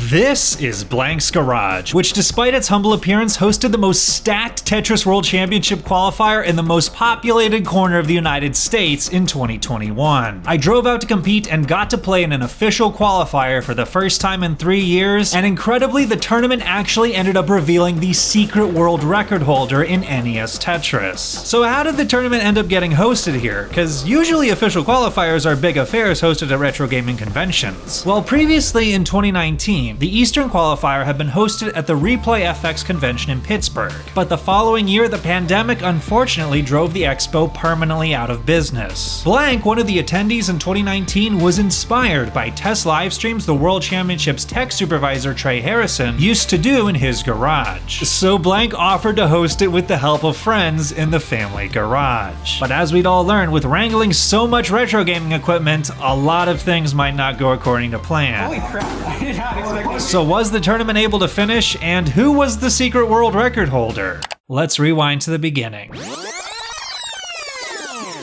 This is Blank's Garage, which despite its humble appearance hosted the most stacked Tetris World Championship qualifier in the most populated corner of the United States in 2021. I drove out to compete and got to play in an official qualifier for the first time in 3 years, and incredibly the tournament actually ended up revealing the secret world record holder in NES Tetris. So how did the tournament end up getting hosted here? Because usually official qualifiers are big affairs hosted at retro gaming conventions. Well, previously in 2019, the Eastern Qualifier had been hosted at the Replay FX convention in Pittsburgh, but the following year the pandemic unfortunately drove the expo permanently out of business. Blank, one of the attendees in 2019, was inspired by test live streams the World Championships tech supervisor Trey Harrison used to do in his garage. So Blank offered to host it with the help of friends in the family garage. But as we'd all learned, with wrangling so much retro gaming equipment, a lot of things might not go according to plan. Holy crap, I did not expect this. So was the tournament able to finish, and who was the secret world record holder? Let's rewind to the beginning.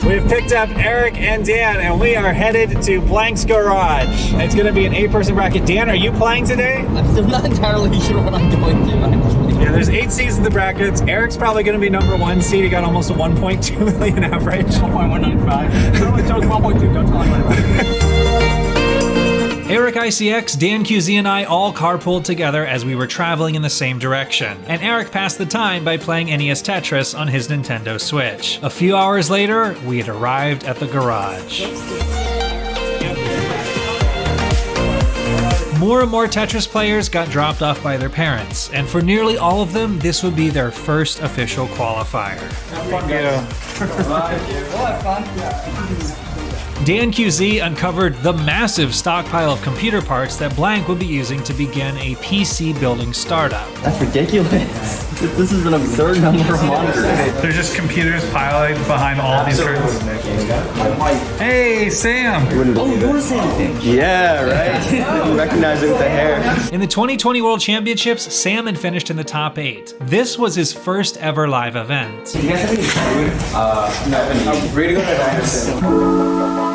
We've picked up Eric and Dan, and we are headed to Blank's Garage. It's gonna be an 8-person bracket. Dan, are you playing today? I'm still not entirely sure what I'm going to, actually. Yeah, there's 8 seeds in the brackets. Eric's probably gonna be number 1 seed. He got almost a 1.2 million average. 1.195. Someone chose 1.2, don't tell anyone about it. Eric ICX, Dan QZ, and I all carpooled together as we were traveling in the same direction, and Eric passed the time by playing NES Tetris on his Nintendo Switch. A few hours later, we had arrived at the garage. More and more Tetris players got dropped off by their parents, and for nearly all of them, this would be their first official qualifier. Dan QZ uncovered the massive stockpile of computer parts that Blank would be using to begin a PC building startup. That's ridiculous. This is an absurd number of monitors. There's just computers piled behind all these curtains. Hey, Sam! Oh, you're Sam. Yeah, right. Recognize it with the hair. In the 2020 World Championships, Sam had finished in the top 8. This was his first ever live event. You guys have any food? No. I'm ready to go to Anderson.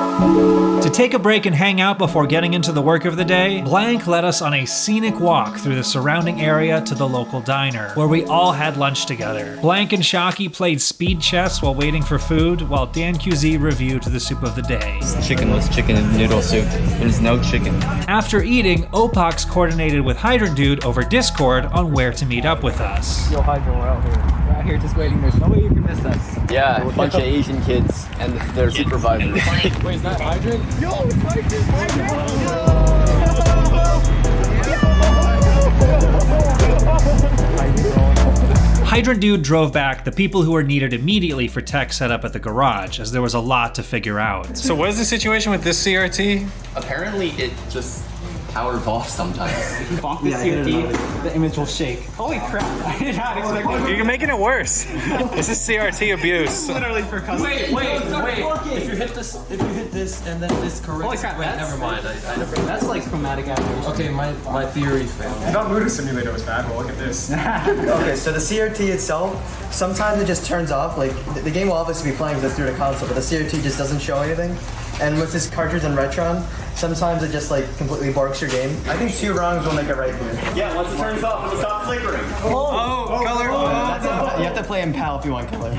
To take a break and hang out before getting into the work of the day, Blank led us on a scenic walk through the surrounding area to the local diner, where we all had lunch together. Blank and Shockey played speed chess while waiting for food, while Dan QZ reviewed the soup of the day. Chickenless chicken and noodle soup. There's no chicken. After eating, Opox coordinated with Hydrant Dude over Discord on where to meet up with us. Yo, Hydra, we're out here. We're out here just waiting. There's no way you can miss us. Yeah, a bunch of Asian kids and their supervisors. Wait, is that Hydra? Yo, it's Hydra! Hydrant Dude drove back the people who were needed immediately for tech setup at the garage, as there was a lot to figure out. So what is the situation with this CRT? Apparently it just powers off sometimes. If you bonk this CRT, the image will shake. Holy crap, I did not expect this. You're making it worse. This is CRT abuse. Literally for custom. Wait. If you hit this, and then this correct. Holy crap, wait, that's- never mind. I never. That's like chromatic aberration. Okay, my theory failed. I thought Muda Simulator was bad, but look at this. Okay, so the CRT itself, sometimes it just turns off. Like, the game will obviously be playing because it's through the console, but the CRT just doesn't show anything. And with this cartridge and Retron, sometimes it just like completely borks your game. I think 2 wrongs will make it right here. Yeah, once it turns off, it'll stop flickering. Oh, color. You have to play in PAL if you want color.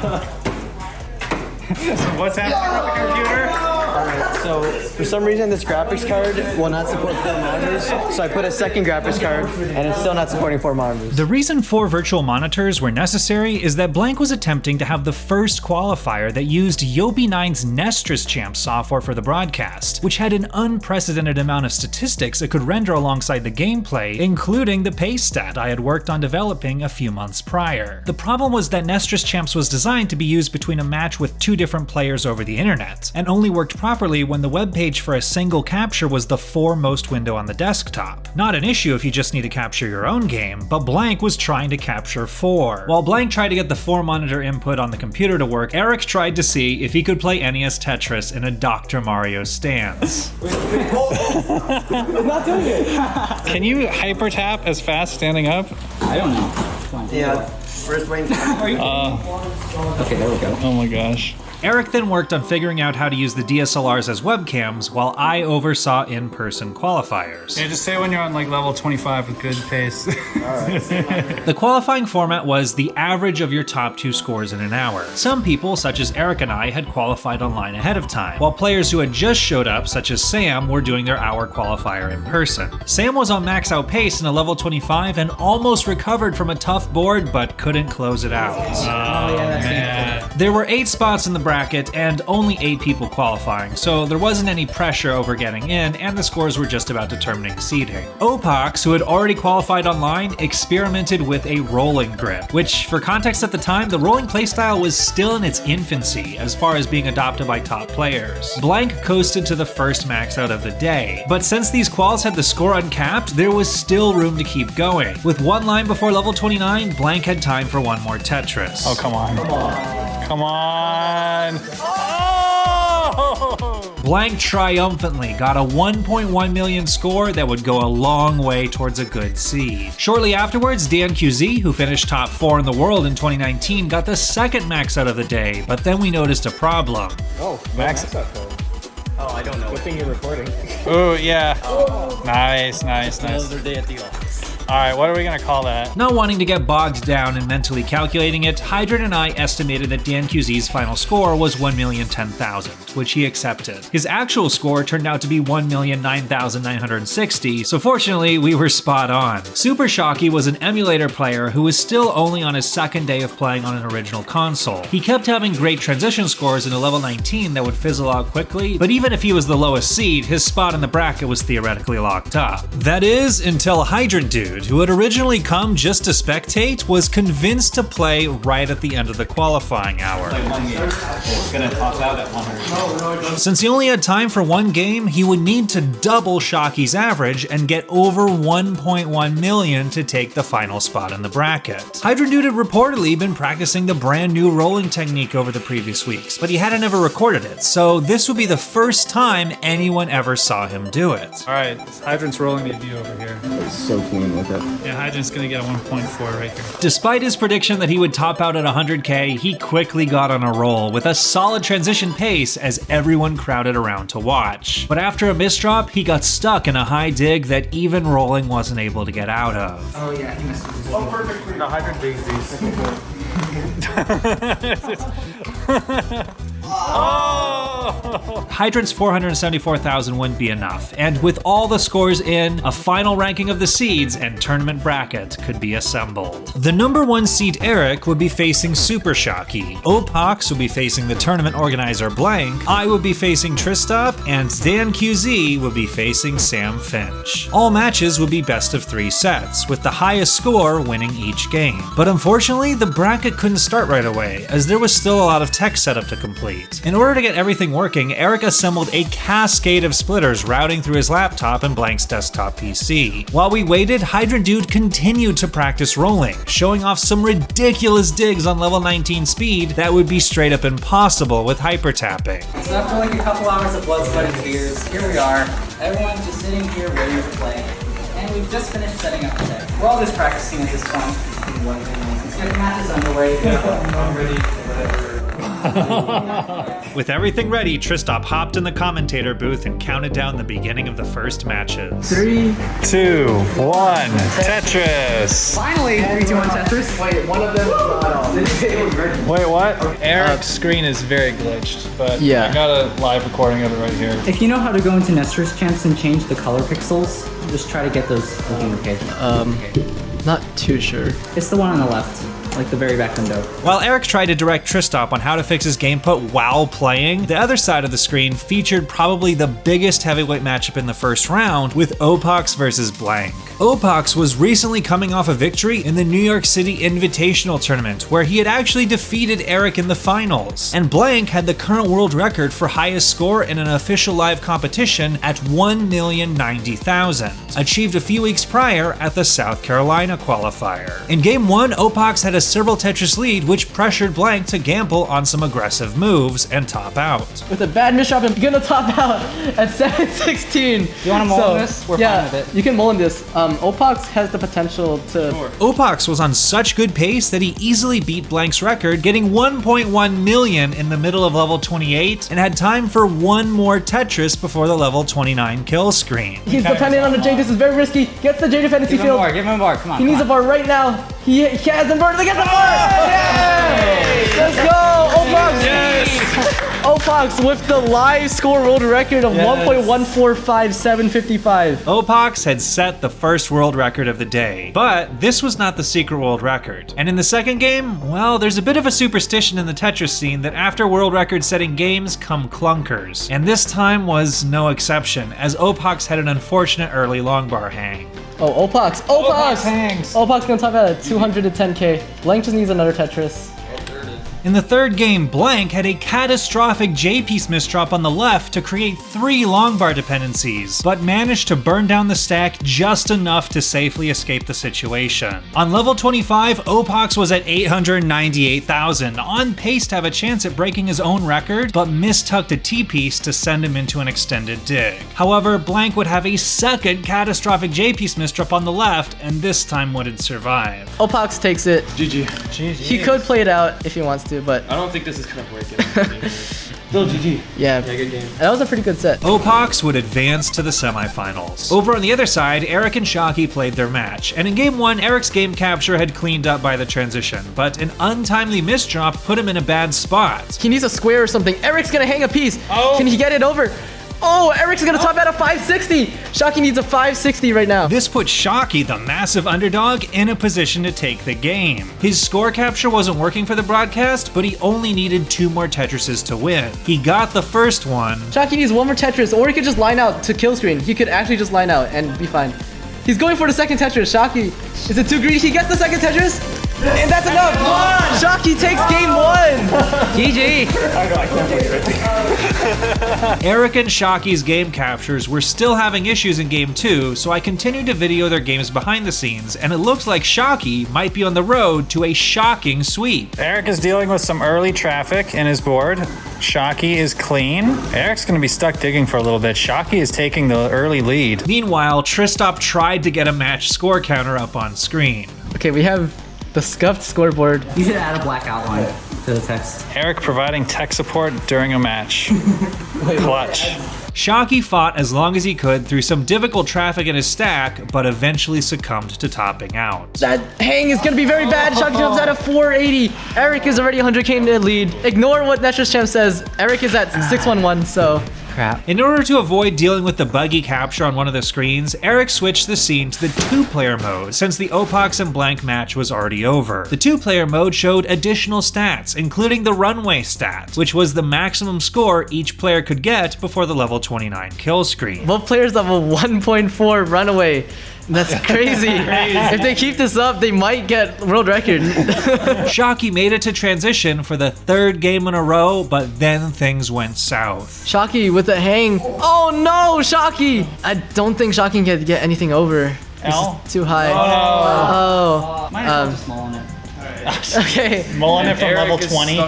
What's happening with the computer? Alright, so for some reason this graphics card will not support 4 monitors, so I put a second graphics card and it's still not supporting 4 monitors. The reason 4 virtual monitors were necessary is that Blank was attempting to have the first qualifier that used Yobi9's Nestris Champ software for the broadcast, which had an unprecedented amount of statistics it could render alongside the gameplay, including the pace stat I had worked on developing a few months prior. The problem was that Nestris Champs was designed to be used between a match with 2 different players over the internet, and only worked properly when the web page for a single capture was the foremost window on the desktop. Not an issue if you just need to capture your own game, but Blank was trying to capture 4. While Blank tried to get the 4-monitor input on the computer to work, Eric tried to see if he could play NES Tetris in a Dr. Mario stance. I'm not doing it. Can you hyper tap as fast standing up? I don't know. Yeah, we're just waiting. Okay, there we go. Oh my gosh. Eric then worked on figuring out how to use the DSLRs as webcams, while I oversaw in-person qualifiers. Yeah, just say when you're on like level 25 with good pace. The qualifying format was the average of your top 2 scores in an hour. Some people, such as Eric and I, had qualified online ahead of time, while players who had just showed up, such as Sam, were doing their hour qualifier in person. Sam was on max out pace in a level 25 and almost recovered from a tough board, but couldn't close it out. There were 8 spots in the bracket and only 8 people qualifying, so there wasn't any pressure over getting in, and the scores were just about determining seeding. Opox, who had already qualified online, experimented with a rolling grip, which, for context at the time, the rolling playstyle was still in its infancy as far as being adopted by top players. Blank coasted to the first max out of the day, but since these quals had the score uncapped, there was still room to keep going. With 1 line before level 29, Blank had time for one more Tetris. Oh, come on. Come on. Oh! Blank triumphantly got a 1.1 million score that would go a long way towards a good seed. Shortly afterwards, DNQZ, who finished top 4 in the world in 2019, got the second max out of the day, but then we noticed a problem. Oh, Max out code. Oh, I don't know. Good thing you're recording. Ooh, yeah. Nice. Another day at the office. All right, what are we gonna call that? Not wanting to get bogged down in mentally calculating it, Hydrant and I estimated that DNQZ's final score was 1,010,000, which he accepted. His actual score turned out to be 1,009,960, so fortunately we were spot on. Super Shocky was an emulator player who was still only on his second day of playing on an original console. He kept having great transition scores into level 19 that would fizzle out quickly, but even if he was the lowest seed, his spot in the bracket was theoretically locked up. That is, until Hydrant Dude, who had originally come just to spectate, was convinced to play right at the end of the qualifying hour. Since he only had time for 1 game, he would need to double Shocky's average and get over 1.1 million to take the final spot in the bracket. Hydrant Dude had reportedly been practicing the brand new rolling technique over the previous weeks, but he hadn't ever recorded it, so this would be the first time anyone ever saw him do it. All right, Hydrant's rolling debut over here. So clean with it. Yeah, Hydrant's gonna get a 1.4 right here. Despite his prediction that he would top out at 100k, he quickly got on a roll with a solid transition pace as everyone crowded around to watch. But after a misdrop, he got stuck in a high dig that even rolling wasn't able to get out of. Oh yeah, he missed. Oh, perfectly. No, Hydrant digs these. Oh! Hydrant's 474,000 wouldn't be enough, and with all the scores in, a final ranking of the seeds and tournament bracket could be assembled. The number 1 seed Eric would be facing Super Shocky, Opox would be facing the tournament organizer Blank, I would be facing Tristop, and DanQZ would be facing Sam Finch. All matches would be best of 3 sets, with the highest score winning each game. But unfortunately, the bracket couldn't start right away, as there was still a lot of tech setup to complete. In order to get everything working, Eric assembled a cascade of splitters routing through his laptop and Blank's desktop PC. While we waited, Hydrant Dude continued to practice rolling, showing off some ridiculous digs on level 19 speed that would be straight up impossible with hyper tapping. So after like a couple hours of blood, sweat, and tears, here we are. Everyone's just sitting here waiting to play. And we've just finished setting up the deck. We're all just practicing at this point. Let's get the matches underway. I'm ready for whatever. With everything ready, Tristop hopped in the commentator booth and counted down the beginning of the first matches. 3, 2, 1, Tetris. finally, 3, 2, 1 Tetris. Wait, one of them. Wait, what? Eric's screen is very glitched, but Yeah. I got a live recording of it right here. If you know how to go into Nestor's Chance and change the color pixels, just try to get those looking okay. Not too sure. It's the one on the left, like the very back window. While Eric tried to direct Tristop on how to fix his gameput while playing, the other side of the screen featured probably the biggest heavyweight matchup in the first round with Opox versus Blank. Opox was recently coming off a victory in the New York City Invitational Tournament, where he had actually defeated Eric in the finals, and Blank had the current world record for highest score in an official live competition at 1,090,000, achieved a few weeks prior at the South Carolina Qualifier. In Game 1, Opox had a several Tetris lead, which pressured Blank to gamble on some aggressive moves and top out. With a bad misdrop, I'm gonna top out at 7-16. You want to mull this? We're fine with it. You can mull in this. Opox has the potential to... Opox was on such good pace that he easily beat Blank's record, getting 1.1 million in the middle of level 28, and had time for one more Tetris before the level 29 kill screen. He's dependent on the J. This is very risky. Gets the J dependency field. Give him a bar, come on. He needs a bar right now. He has the bar to get the bar! Yay! Let's go! Opox! Yes! Opox with the live score world record of 1.145755. Opox had set the first world record of the day, but this was not the secret world record. And in the second game, well, there's a bit of a superstition in the Tetris scene that after world record setting games come clunkers. And this time was no exception, as Opox had an unfortunate early long bar hang. Oh, Opox! Opox gonna top out at 210k. Blank just needs another Tetris. In the third game, Blank had a catastrophic J-piece misdrop on the left to create 3 long bar dependencies, but managed to burn down the stack just enough to safely escape the situation. On level 25, Opox was at 898,000, on pace to have a chance at breaking his own record, but mistucked a T-piece to send him into an extended dig. However, Blank would have a second catastrophic J-piece misdrop on the left, and this time wouldn't survive. Opox takes it. GG. He could play it out if he wants to, but I don't think this is gonna break it. Still GG. yeah, Good game. that was a pretty good set. Opox would advance to the semifinals. Over on the other side, Eric and Shockey played their match, and in game 1, Eric's game capture had cleaned up by the transition, but an untimely misdrop put him in a bad spot. He needs a square or something. Eric's gonna hang a piece. Can he get it over? Oh, Eric's gonna top out a 560. Shockey needs a 560 right now. This put Shockey, the massive underdog, in a position to take the game. His score capture wasn't working for the broadcast, but he only needed 2 more Tetrises to win. He got the first one. Shockey needs one more Tetris, or he could just line out to kill screen. He could actually just line out and be fine. He's going for the second Tetris. Shockey, is it too greedy? He gets the second Tetris, and that's enough. Shockey takes game 1. GG. Eric and Shockey's game captures were still having issues in game 2, so I continued to video their games behind the scenes, and it looked like Shockey might be on the road to a shocking sweep. Eric is dealing with some early traffic in his board. Shockey is clean. Eric's gonna be stuck digging for a little bit. Shockey is taking the early lead. Meanwhile, Tristop tried to get a match score counter up on screen. Okay, we have the scuffed scoreboard. You should add a black outline to the text. Eric providing tech support during a match. Clutch. Shockey fought as long as he could through some difficult traffic in his stack, but eventually succumbed to topping out. That hang is gonna be very bad. Shockey jumps out of 480. Eric is already 100k in the lead. Ignore what Netris Champ says. Eric is at 611, so crap. In order to avoid dealing with the buggy capture on one of the screens, Eric switched the scene to the 2-player mode since the Opox and Blank match was already over. The 2-player mode showed additional stats, including the runway stat, which was the maximum score each player could get before the level 29 kill screen. Both players have a 1.4 runaway. That's crazy. If they keep this up, they might get world record. Shockey made it to transition for the 3rd game in a row, but then things went south. Shockey with the hang. Oh no, Shockey! I don't think Shockey can get anything over. This is too high. Oh. Might as well just mull on it. Okay. Mulling it from level 20.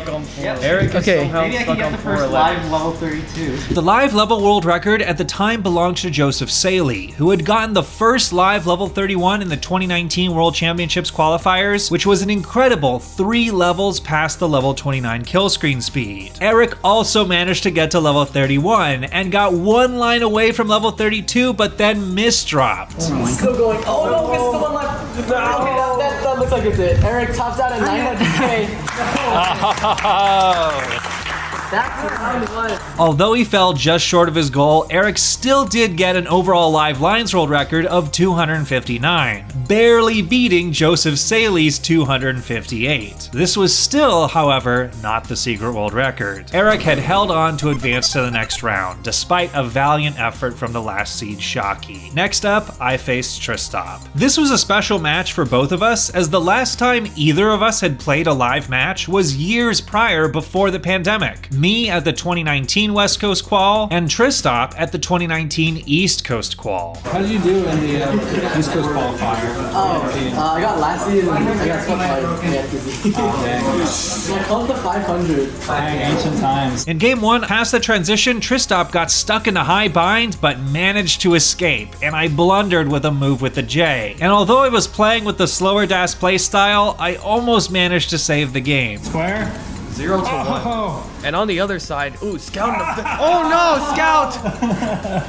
Eric is Okay. somehow Maybe I stuck can get on the first 411. live level 32. The live level world record at the time belonged to Joseph Saley, who had gotten the first live level 31 in the 2019 World Championships qualifiers, which was an incredible 3 levels past the level 29 kill screen speed. Eric also managed to get to level 31 and got 1 line away from level 32, but then misdropped. Still going. Oh no, it's the one left. Okay, that looks like it's it. Eric tops out at 900k. That's what time it was. Although he fell just short of his goal, Eric still did get an overall live lines world record of 259, barely beating Joseph Saley's 258. This was still, however, not the secret world record. Eric had held on to advance to the next round, despite a valiant effort from the last seed Shockey. Next up, I faced Tristop. This was a special match for both of us, as the last time either of us had played a live match was years prior before the pandemic. me at the 2019 West Coast Qual, and Tristop at the 2019 East Coast Qual. How did you do in the East Coast qualifier? I got last season. I got swept by I called the 500. Ancient times. In game 1, past the transition, Tristop got stuck in a high bind, but managed to escape, and I blundered with a move with the J. And although I was playing with the slower dash playstyle, I almost managed to save the game. Square? 0 to 1. And on the other side, ooh, Scout. Oh no, Scout!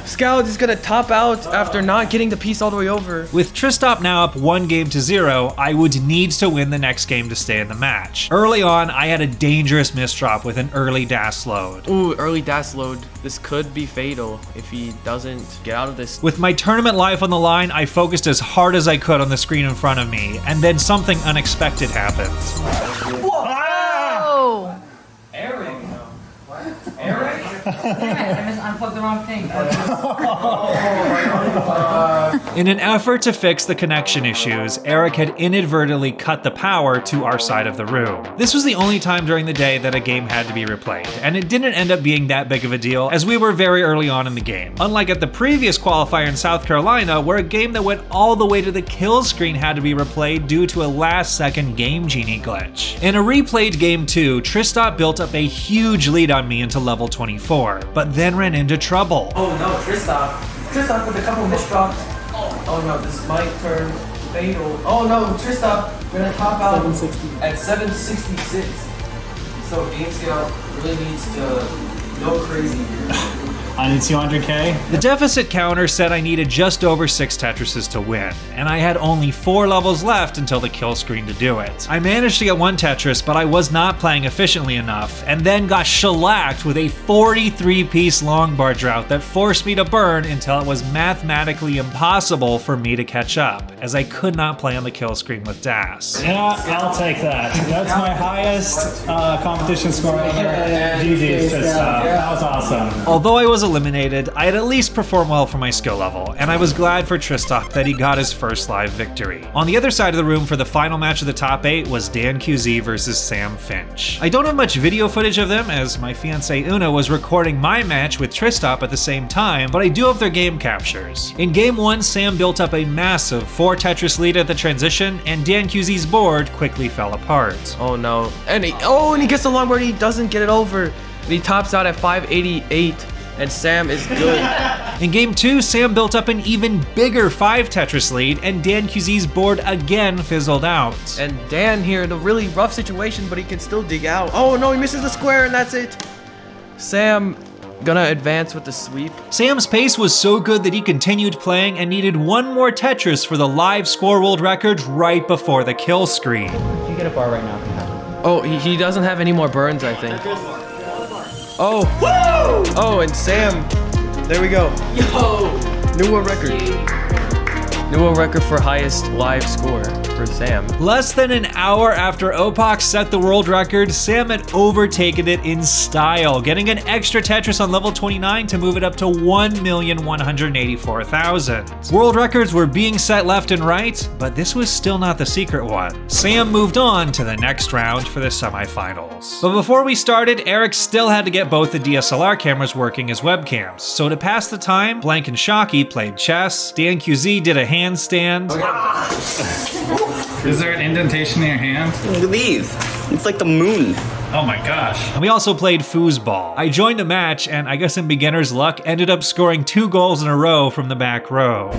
Scout is gonna top out after not getting the piece all the way over. With Tristop now up 1-0, I would need to win the next game to stay in the match. Early on, I had a dangerous misdrop with an early dash load. Ooh, early dash load. This could be fatal if he doesn't get out of this. With my tournament life on the line, I focused as hard as I could on the screen in front of me, and then something unexpected happened. Eric? Damn it, I just unplugged the wrong thing. In an effort to fix the connection issues, Eric had inadvertently cut the power to our side of the room. This was the only time during the day that a game had to be replayed, and it didn't end up being that big of a deal as we were very early on in the game. Unlike at the previous qualifier in South Carolina, where a game that went all the way to the kill screen had to be replayed due to a last-second Game Genie glitch. In a replayed game 2, Tristop built up a huge lead on me into level 24, but then ran into trouble. Oh no, Tristop. Tristop with a couple misdrops. Oh no, this might turn fatal. Oh no, Tristop gonna top out at 766. So aGameScout really needs to go crazy here. I need 200k. The deficit counter said I needed just over 6 Tetrises to win, and I had only 4 levels left until the kill screen to do it. I managed to get 1 Tetris, but I was not playing efficiently enough, and then got shellacked with a 43-piece long bar drought that forced me to burn until it was mathematically impossible for me to catch up, as I could not play on the kill screen with DAS. Yeah, I'll take that. That's my highest competition score ever. GG's, Tristop. That was awesome. Although I was eliminated, I had at least performed well for my skill level, and I was glad for Tristop that he got his first live victory. On the other side of the room for the final match of the top 8 was Dan QZ versus Sam Finch. I don't have much video footage of them as my fiancée Una was recording my match with Tristop at the same time, but I do have their game captures. In game 1, Sam built up a massive 4 Tetris lead at the transition, and Dan QZ's board quickly fell apart. Oh no. And he gets the longboard and he doesn't get it over. And he tops out at 588. And Sam is good. In game 2, Sam built up an even bigger 5 Tetris lead, and Dan QZ's board again fizzled out. And Dan here in a really rough situation, but he can still dig out. Oh no, he misses the square and that's it. Sam gonna advance with the sweep. Sam's pace was so good that he continued playing and needed 1 more Tetris for the live score world record right before the kill screen. If you get a bar right now, it can happen. Oh, he doesn't have any more burns, I think. Oh, woo! Oh, and Sam, there we go. Yo! New world record. New world record for highest live score for Sam. Less than an hour after Opox set the world record, Sam had overtaken it in style, getting an extra Tetris on level 29 to move it up to 1,184,000. World records were being set left and right, but this was still not the secret one. Sam moved on to the next round for the semifinals. But before we started, Eric still had to get both the DSLR cameras working as webcams, so to pass the time, Blank and Shocky played chess, Dan QZ did a handstand. Is there an indentation in your hand? Look at these. It's like the moon. Oh my gosh. And we also played foosball. I joined the match, and I guess in beginner's luck, ended up scoring 2 goals in a row from the back row.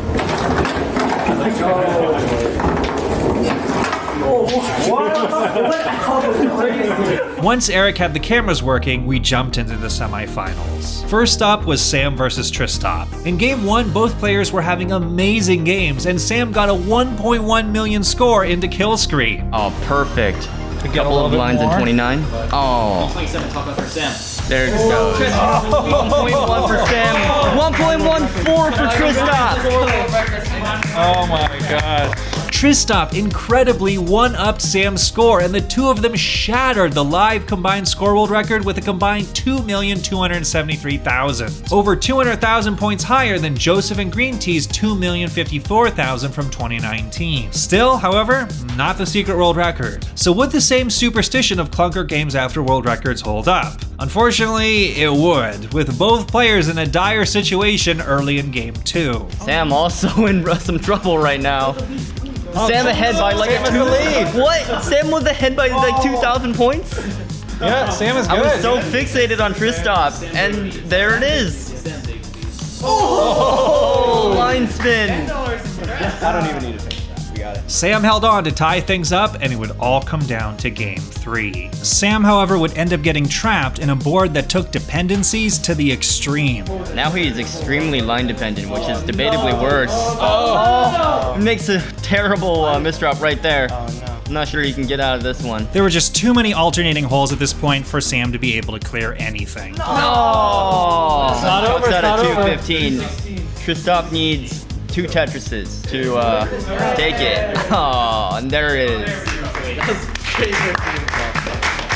Once Eric had the cameras working, we jumped into the semifinals. First up was Sam versus Tristop. In game 1, both players were having amazing games, and Sam got a 1.1 million score into kill screen. Oh, perfect. To get a Couple little of bit lines more. in 29. Oh, 27 top up for Sam. there it goes. 1.1 for Sam. 1.14 for Tristop. Oh my god. Tristop incredibly one-upped Sam's score, and the two of them shattered the live combined score world record with a combined 2,273,000. Over 200,000 points higher than Joseph and Green Tea's 2,054,000 from 2019. Still, however, not the secret world record. So would the same superstition of clunker games after world records hold up? Unfortunately, it would, with both players in a dire situation early in game 2. Sam also in some trouble right now. Sam ahead by like Sam has the lead. What? Sam was ahead by like 2,000 points? Yeah, Sam is good. I was so fixated on Tristop, and there it is. Oh, line spin. I don't even need to finish that. We got it. Sam held on to tie things up, and it would all come down to game 3. Sam, however, would end up getting trapped in a board that took dependencies to the extreme. Now he is extremely line dependent, which is debatably worse. Oh, it makes a terrible misdrop right there. Oh no. I'm not sure he can get out of this one. There were just too many alternating holes at this point for Sam to be able to clear anything. Oh, It's not over, it's at not a over. 215. Tristop needs 2 Tetrises to take it. Oh, and there it is.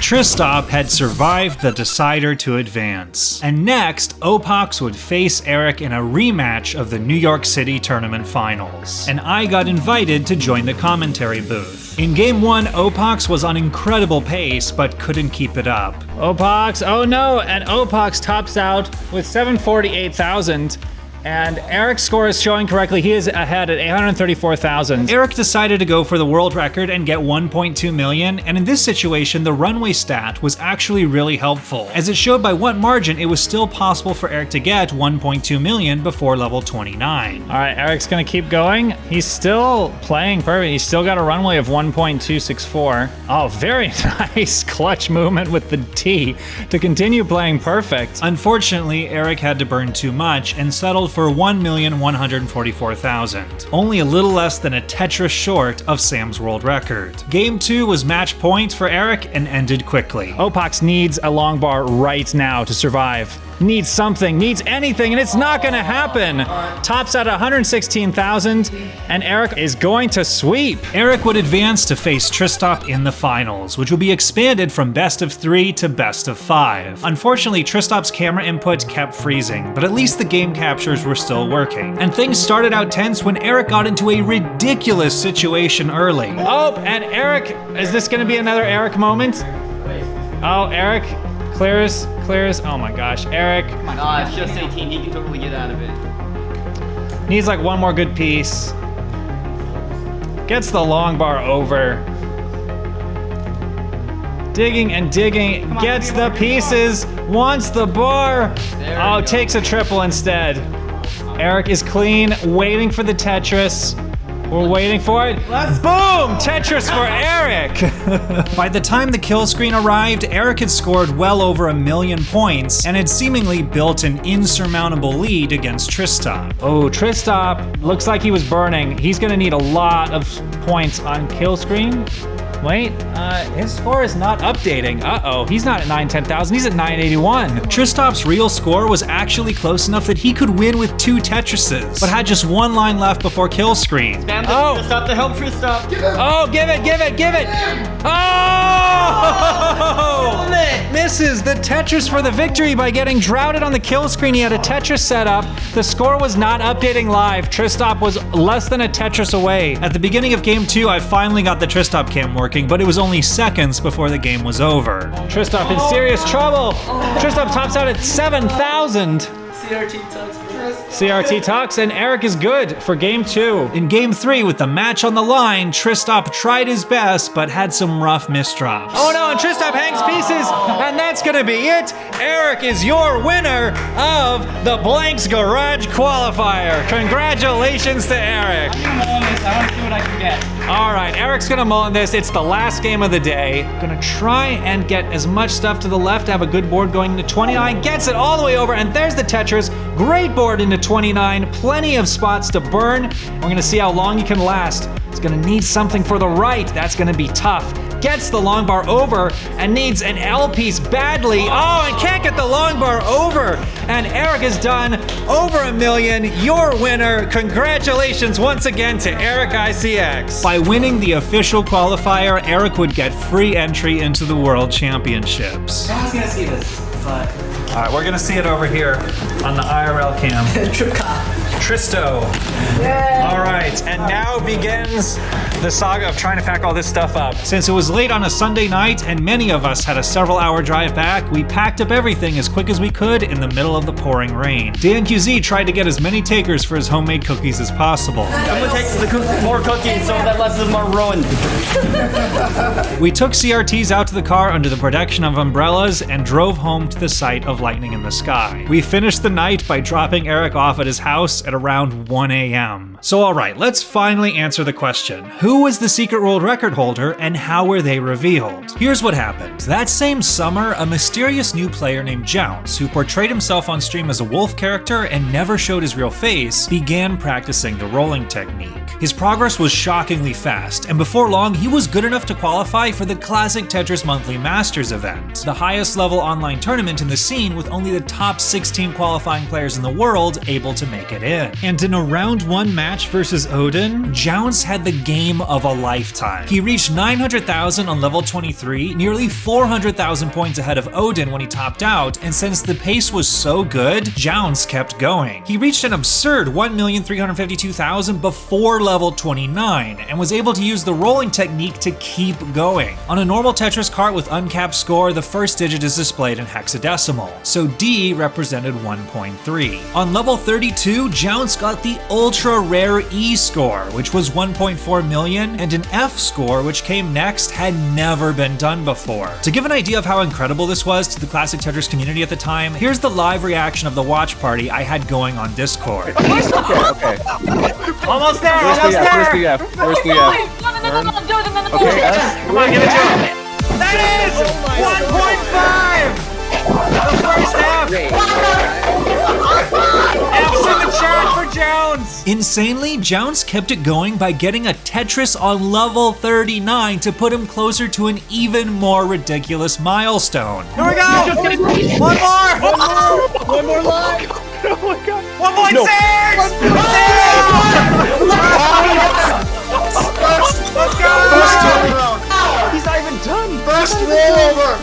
Tristop had survived the decider to advance. And next, Opox would face Eric in a rematch of the New York City Tournament Finals. And I got invited to join the commentary booth. In game 1, Opox was on incredible pace, but couldn't keep it up. Opox, oh no, and Opox tops out with 748,000. And Eric's score is showing correctly. He is ahead at 834,000. Eric decided to go for the world record and get 1.2 million, and in this situation, the runway stat was actually really helpful, as it showed by what margin it was still possible for Eric to get 1.2 million before level 29. All right, Eric's gonna keep going. He's still playing perfect. He's still got a runway of 1.264. Oh, very nice clutch movement with the T to continue playing perfect. Unfortunately, Eric had to burn too much and settled for 1,144,000, only a little less than a Tetris short of Sam's world record. Game 2 was match point for Eric and ended quickly. Opox needs a long bar right now to survive. Needs something, needs anything, and it's not gonna happen. Tops at 116,000, and Eric is going to sweep. Eric would advance to face Tristop in the finals, which would be expanded from best of 3 to best of 5. Unfortunately, Tristop's camera input kept freezing, but at least the game captures were still working. And things started out tense when Eric got into a ridiculous situation early. Oh, and Eric, is this gonna be another Eric moment? Oh, Eric clears, oh my gosh, Eric. It's just 18, he can totally get out of it. Needs like one more good piece. Gets the long bar over. Digging and digging, gets the pieces, wants the bar. Oh, takes a triple instead. Eric is clean, waiting for the Tetris. We're waiting for it. Boom! Tetris for Eric! By the time the kill screen arrived, Eric had scored well over 1 million points and had seemingly built an insurmountable lead against Tristop. Oh, Tristop looks like he was burning. He's gonna need a lot of points on kill screen. Wait, his score is not updating. Uh-oh, he's not at 910,000, he's at 981. Tristop's real score was actually close enough that he could win with 2 Tetrises, but had just 1 line left before kill screen. Spam Oh. the Tristop to help Tristop. Oh, give it! Oh! Misses the Tetris for the victory by getting droughted on the kill screen. He had a Tetris set up. The score was not updating live. Tristop was less than a Tetris away. At the beginning of game 2, I finally got the Tristop cam working, but it was only seconds before the game was over. Tristop in serious trouble. Tristop tops out at 7,000. CRT talks, and Eric is good for game 2. In game 3, with the match on the line, Tristop tried his best, but had some rough misdrops. Oh no, and Tristop hangs pieces, and that's gonna be it. Eric is your winner of the Blanks Garage Qualifier. Congratulations to Eric. I'm gonna mull this. I want to see what I can get. All right, Eric's gonna mull in this. It's the last game of the day. Gonna try and get as much stuff to the left, have a good board going into 29, gets it all the way over, and there's the Tetris. Great board into 29, plenty of spots to burn. We're gonna see how long he can last. He's gonna need something for the right. That's gonna be tough. Gets the long bar over and needs an L piece badly. Oh, and can't get the long bar over. And Eric has done over 1 million. Your winner. Congratulations once again to Eric ICX. By winning the official qualifier, Eric would get free entry into the World Championships. No one's gonna see this, but All right, we're gonna see it over here on the IRL cam. Trip cop. Tristo. All right, and now begins the saga of trying to pack all this stuff up. Since it was late on a Sunday night and many of us had a several-hour drive back, we packed up everything as quick as we could in the middle of the pouring rain. Dan QZ tried to get as many takers for his homemade cookies as possible. I'm gonna take more cookies so that less of them are ruined. We took CRTs out to the car under the protection of umbrellas and drove home to the sight of lightning in the sky. We finished the night by dropping Eric off at his house at around 1 a.m. So alright, let's finally answer the question. Who was the secret world record holder and how were they revealed? Here's what happened. That same summer, a mysterious new player named Jounce, who portrayed himself on stream as a wolf character and never showed his real face, began practicing the rolling technique. His progress was shockingly fast, and before long, he was good enough to qualify for the classic Tetris Monthly Masters event, the highest level online tournament in the scene with only the top 16 qualifying players in the world able to make it in. And in a round 1 match versus Odin, Jounce had the game of a lifetime. He reached 900,000 on level 23, nearly 400,000 points ahead of Odin when he topped out, and since the pace was so good, Jounce kept going. He reached an absurd 1,352,000 before level 29, and was able to use the rolling technique to keep going. On a normal Tetris cart with uncapped score, the first digit is displayed in hexadecimal, so D represented 1.3. On level 32, Jounce got the ultra rare E score, which was 1.4 million, and an F score, which came next, had never been done before. To give an idea of how incredible this was to the classic Tetris community at the time, here's the live reaction of the watch party I had going on Discord. Okay. Almost there! Where's the F? Where's the F? Okay, S. Come on, give it to him! That is 1.5! The first F! F's in the chat for Jounce! Insanely, Jounce kept it going by getting a Tetris on level 39 to put him closer to an even more ridiculous milestone. Here we go! One more! One more line. Oh my god! 1.6! Let's go! He's not even done. First rollover!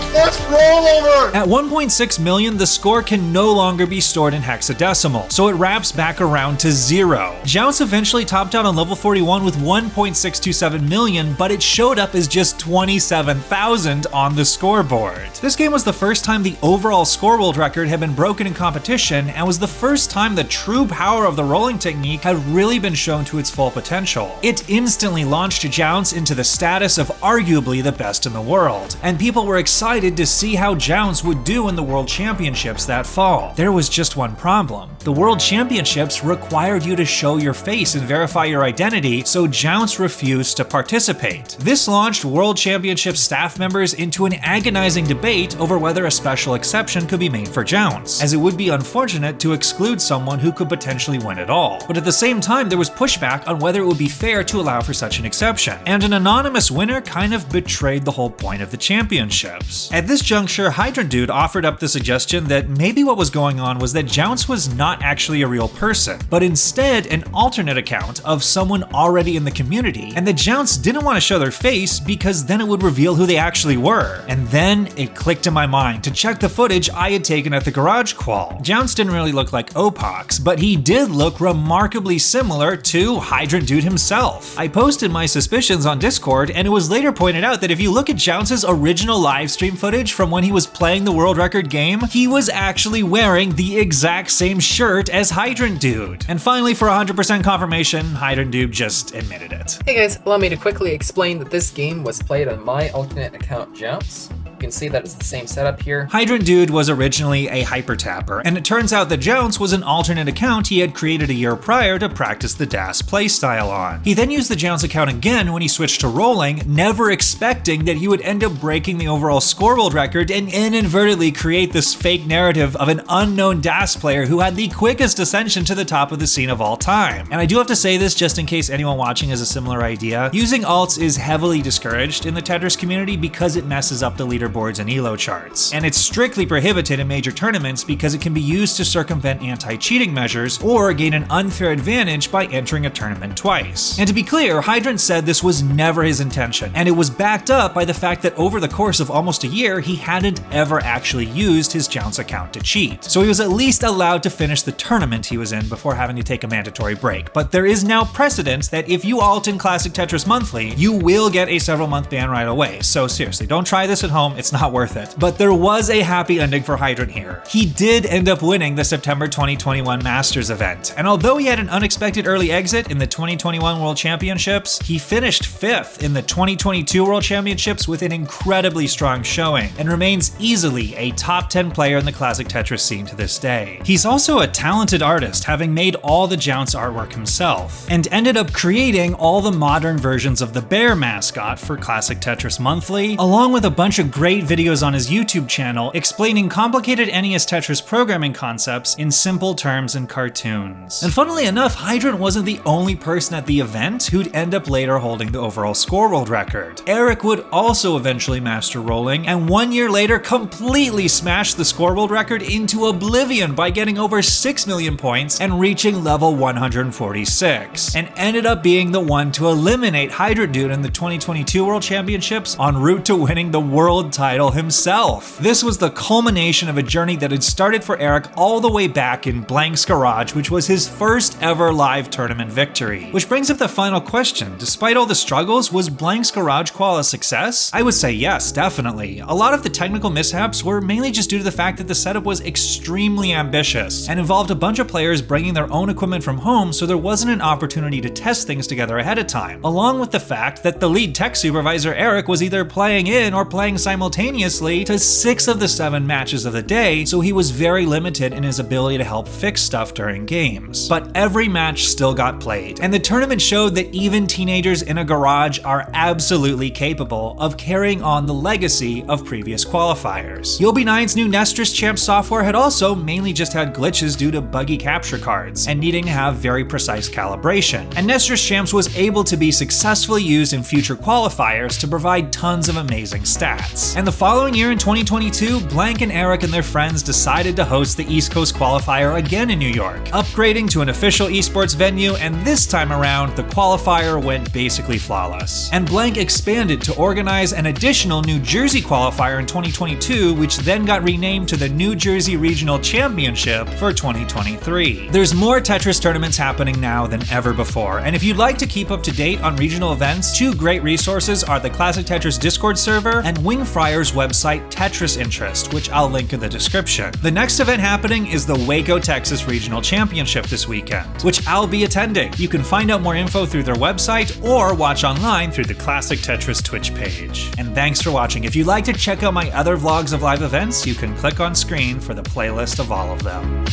At 1.6 million, the score can no longer be stored in hexadecimal, so it wraps back around to 0. Jounce eventually topped out on level 41 with 1.627 million, but it showed up as just 27,000 on the scoreboard. This game was the first time the overall score world record had been broken in competition, and was the first time the true power of the rolling technique had really been shown to its full potential. It instantly launched Jounce into the status of arguably the best in the world, and people were excited to see how Jounce would do in the World Championships that fall. There was just one problem. The World Championships required you to show your face and verify your identity, so Jounce refused to participate. This launched World Championship staff members into an agonizing debate over whether a special exception could be made for Jounce, as it would be unfortunate to exclude someone who could potentially win it all. But at the same time, there was pushback on whether it would be fair to allow for such an exception, and an anonymous winner kind of betrayed the whole point of the championships. At this juncture, Hydrant Dude offered up the suggestion that maybe what was going on was that Jounce was not actually a real person, but instead an alternate account of someone already in the community, and that Jounce didn't want to show their face because then it would reveal who they actually were. And then it clicked in my mind to check the footage I had taken at the garage qual. Jounce didn't really look like Opox, but he did look remarkably similar to Hydrant Dude himself. I posted my suspicions on Discord, and it was later pointed out that if you look at Jounce's original live stream footage from when he was playing the world record game, he was actually wearing the exact same shirt as Hydrant Dude. And finally, for 100% confirmation, Hydrant Dude just admitted it. Hey guys, allow me to quickly explain that this game was played on my alternate account Jounce. You can see that it's the same setup here. Hydrant Dude was originally a hyper tapper, and it turns out that Jounce was an alternate account he had created a year prior to practice the DAS playstyle on. He then used the Jounce account again when he switched to rolling, never expecting that he would end up breaking the overall score world record and inadvertently create this fake narrative of an unknown DAS player who had the quickest ascension to the top of the scene of all time. And I do have to say this just in case anyone watching has a similar idea. Using alts is heavily discouraged in the Tetris community because it messes up the leaderboard leaderboards and elo charts. And it's strictly prohibited in major tournaments because it can be used to circumvent anti-cheating measures or gain an unfair advantage by entering a tournament twice. And to be clear, Hydrant said this was never his intention, and it was backed up by the fact that over the course of almost a year, he hadn't ever actually used his Jounce account to cheat. So he was at least allowed to finish the tournament he was in before having to take a mandatory break. But there is now precedent that if you alt in Classic Tetris Monthly, you will get a several month ban right away. So seriously, don't try this at home, it's not worth it. But there was a happy ending for Hydrant here. He did end up winning the September 2021 Masters event, and although he had an unexpected early exit in the 2021 World Championships, he finished 5th in the 2022 World Championships with an incredibly strong showing, and remains easily a top 10 player in the Classic Tetris scene to this day. He's also a talented artist, having made all the Jounce artwork himself, and ended up creating all the modern versions of the bear mascot for Classic Tetris Monthly, along with a bunch of great videos on his YouTube channel explaining complicated NES Tetris programming concepts in simple terms and cartoons. And funnily enough, Hydrant wasn't the only person at the event who'd end up later holding the overall score world record. Eric would also eventually master rolling, and 1 year later completely smashed the score world record into oblivion by getting over 6 million points and reaching level 146, and ended up being the one to eliminate Hydrant Dude in the 2022 World Championships en route to winning the world title himself. This was the culmination of a journey that had started for Eric all the way back in Blank's Garage, which was his first ever live tournament victory. Which brings up the final question: despite all the struggles, was Blank's Garage Qual a success? I would say yes, definitely. A lot of the technical mishaps were mainly just due to the fact that the setup was extremely ambitious and involved a bunch of players bringing their own equipment from home, so there wasn't an opportunity to test things together ahead of time, along with the fact that the lead tech supervisor Eric was either playing in or playing simultaneously to 6 of the 7 matches of the day, so he was very limited in his ability to help fix stuff during games. But every match still got played, and the tournament showed that even teenagers in a garage are absolutely capable of carrying on the legacy of previous qualifiers. Yobi 9's new Nestris Champ software had also mainly just had glitches due to buggy capture cards and needing to have very precise calibration, and Nestris Champs was able to be successfully used in future qualifiers to provide tons of amazing stats. And the following year in 2022, Blank and Eric and their friends decided to host the East Coast Qualifier again in New York, upgrading to an official esports venue, and this time around, the qualifier went basically flawless. And Blank expanded to organize an additional New Jersey qualifier in 2022, which then got renamed to the New Jersey Regional Championship for 2023. There's more Tetris tournaments happening now than ever before, and if you'd like to keep up to date on regional events, 2 great resources are the Classic Tetris Discord server and Wingfryer's website Tetris Interest, which I'll link in the description. The next event happening is the Waco, Texas Regional Championship this weekend, which I'll be attending. You can find out more info through their website or watch online through the Classic Tetris Twitch page. And thanks for watching. If you'd like to check out my other vlogs of live events, you can click on screen for the playlist of all of them.